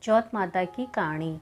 चौथ माता की कहानी।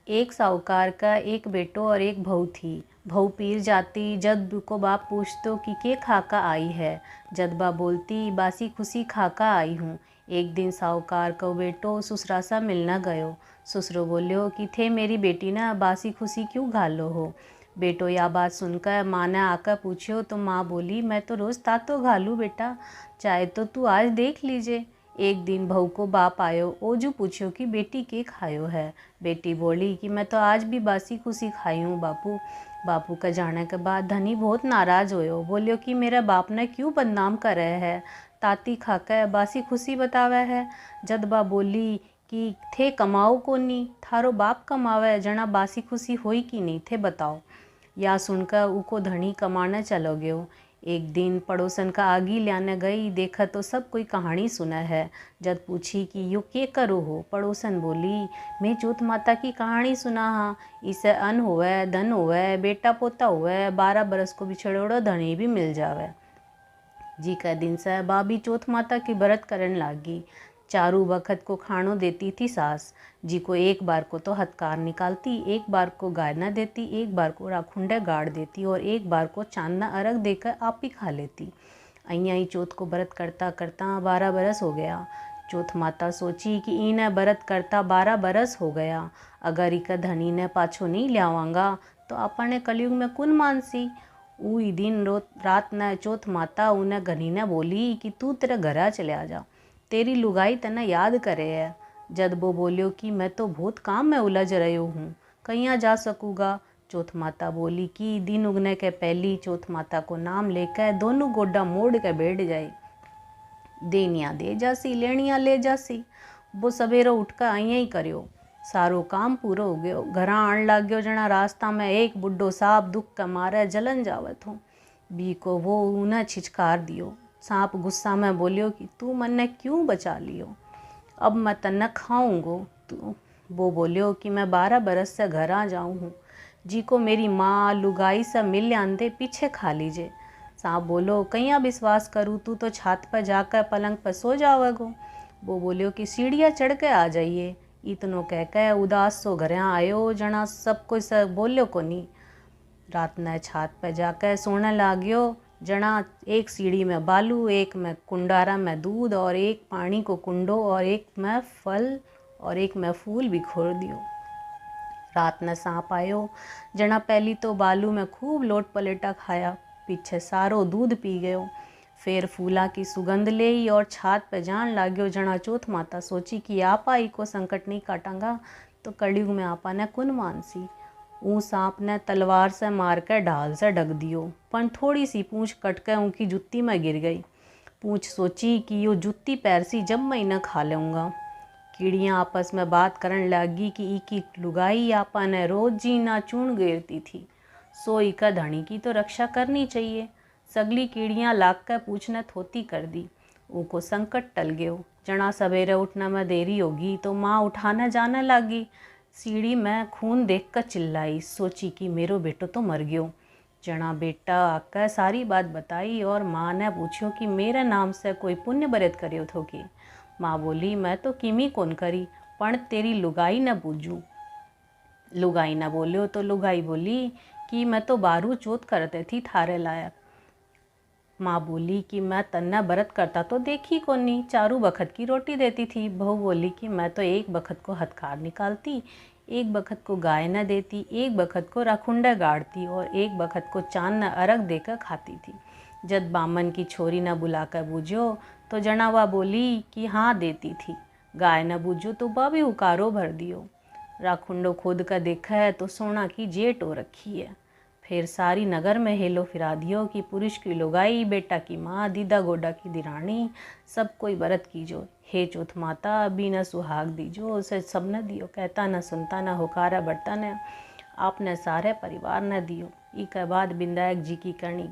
एक साहूकार का एक बेटो और एक बहू थी। बहू पीर जाती, जद को बाप पूछतो कि के खाका आई है। जद बा बोलती बासी खुशी खाका आई हूँ। एक दिन साहूकार को बेटो ससुरा सा मिलना गयो। ससुरो बोलियो कि थे मेरी बेटी ना बासी खुशी क्यों घालो हो। बेटो यह बात सुनकर माँ ने आकर पूछो तो माँ बोली मैं तो रोज़ तातो घालू बेटा, चाहे तो तू आज देख लीजिए। एक दिन बहू को बाप आयो, ओजू पूछो कि बेटी के खायो है। बेटी बोली कि मैं तो आज भी बासी खुशी खाई हूँ बापू। बापू का जाने के बाद धनी बहुत नाराज़ होयो, बोलियो कि मेरा बाप ने क्यों बदनाम कर रहे है, ताती खाकर बासी खुशी बतावे है। जद बा बोली कि थे कमाओ को नी, थारो बाप कमावे जना बासी खुशी होई कि नहीं थे बताओ। या सुनकर उको धनी कमाने चलो गयो। एक दिन पड़ोसन का आगी लाने गई, देखा तो सब कोई कहानी सुना है। जब पूछी कि यो के करो हो, पड़ोसन बोली मैं चौथ माता की कहानी सुना हाँ। इसे अन्न होवे, धन होवे, बेटा पोता होवे, 12 बरस को बिछड़ोड़ो धनी भी मिल जावे। जी का दिन से बाबी चौथ माता की व्रत करन लागी। चारों वक्त को खानो देती थी सास जी को। एक बार को तो हथकार निकालती, एक बार को गाय न देती, एक बार को राखुंडे गाड़ देती और एक बार को चांदना अर्घ देकर आप ही खा लेती। अइया ही चौथ को व्रत करता करता 12 बरस हो गया। चौथ माता सोची कि इन्हें व्रत करता 12 बरस हो गया, अगर इका धनी ने पाछो नहीं लियावांगा तो अपने कलयुग में कुन मानसी। उई दिन रात न चौथ माता उन्हें घनी ने बोली कि तू तेरे घर चले जा, तेरी लुगाई तने याद करे है। जद वो बोलियो कि मैं तो बहुत काम में उलझ रही हूँ, कहीं जा सकूँगा। चौथ माता बोली कि दिन उगने के पहली चौथ माता को नाम लेकर दोनों गोड्डा मोड़ के बैठ जाए। देनिया दे जासी, लेनिया ले जासी। वो सवेरे उठकर अइया ही करियो। सारो काम पूरा हो गयो। घर आन लग गयो जना रास्ता में एक बुढ़ो सांप दुख के मारे जलन जावत हो। बी को वो उन्हें छिचकार दियो। सांप गुस्सा में बोलियो कि तू मन्ने क्यों बचा लियो, अब मैं तन्ने खाऊंगो। तू वो बोलियो कि मैं 12 बरस से घर आ जाऊँ हूँ, जी को मेरी माँ लुगाई से मिल आंदे पीछे खा लीजिए। सांप बोलो कहीं विश्वास करूँ, तू तो छत पर जाकर पलंग पर सो जाओगो। वो बोलियो कि सीढ़ियाँ चढ़ के आ जाइए। इतनो कह के उदास सो घर आयो जना सब कोई से बोलियो को नहीं। रात ने छत पर जाकर सोने लाग्यो जना एक सीढ़ी में बालू, एक में कुंडारा में दूध और एक पानी को कुंडो और एक में फल और एक में फूल भी खोर दियो। रात ने सांप आयो जना पहली तो बालू में खूब लोट पलेटा खाया, पीछे सारो दूध पी गयो। फिर फूला की सुगंध ले और छात पे जान लाग्यो जना चौथ माता सोची कि आपा ही को संकट नहीं काटांगा तो कलयुग में आपा ने कुन मानसी। ऊ सांप ने तलवार से मारकर ढाल से ढक दियो, पर थोड़ी सी पूंछ कटकर उनकी जुत्ती में गिर गई। पूंछ सोची कि यो जुत्ती पैर सी जब मैं न खा लूँगा। कीड़ियाँ आपस में बात करने लगी कि इकी लुगाई आपा ने रोज जीना चून गिरती थी, सो इका धनी की तो रक्षा करनी चाहिए। सगली कीड़ियाँ लाग कर पूछने थोती कर दी। उनको संकट टल गयो। जना सवेरे उठने में देरी होगी तो माँ उठाने जाने लगी। सीढ़ी में खून देखकर चिल्लाई, सोची कि मेरो बेटो तो मर गयो। जना बेटा आकर सारी बात बताई और माँ ने पूछो कि मेरे नाम से कोई पुण्य व्रत करियो थो कि। माँ बोली मैं तो किमी कौन करी, पण तेरी लुगाई न पूजू। लुगाई न बोलियो तो लुगाई बोली कि मैं तो 12 चौथ करते थी थारे लायक। माँ बोली कि मैं तन्ना व्रत करता तो देखी को नहीं, चारों बखत की रोटी देती थी। बहू बोली कि मैं तो एक बखत को हथकार निकालती, एक बखत को गाय न देती, एक बखत को राखुंडा गाड़ती और एक बखत को चांद न अर्घ देकर खाती थी। जब बामन की छोरी न बुलाकर बूझो तो जनावा बोली कि हाँ देती थी। गाय न बूझो तो बा भी हुकारो भर दियो। राखुंडो खोद कर देखा है तो सोना की जेट हो रखी है। फिर सारी नगर में हेलो फिरा दियो कि पुरुष की लुगाई, बेटा की माँ, दीदा गोडा की दिरानी, सब कोई व्रत कीजो। हे चौथ माता अभी न सुहाग दीजो, उसे सब न दियो, कहता न सुनता न हुकारा बढ़ता न, आपने सारे परिवार न दियो। ई के बाद विनायक जी की करनी।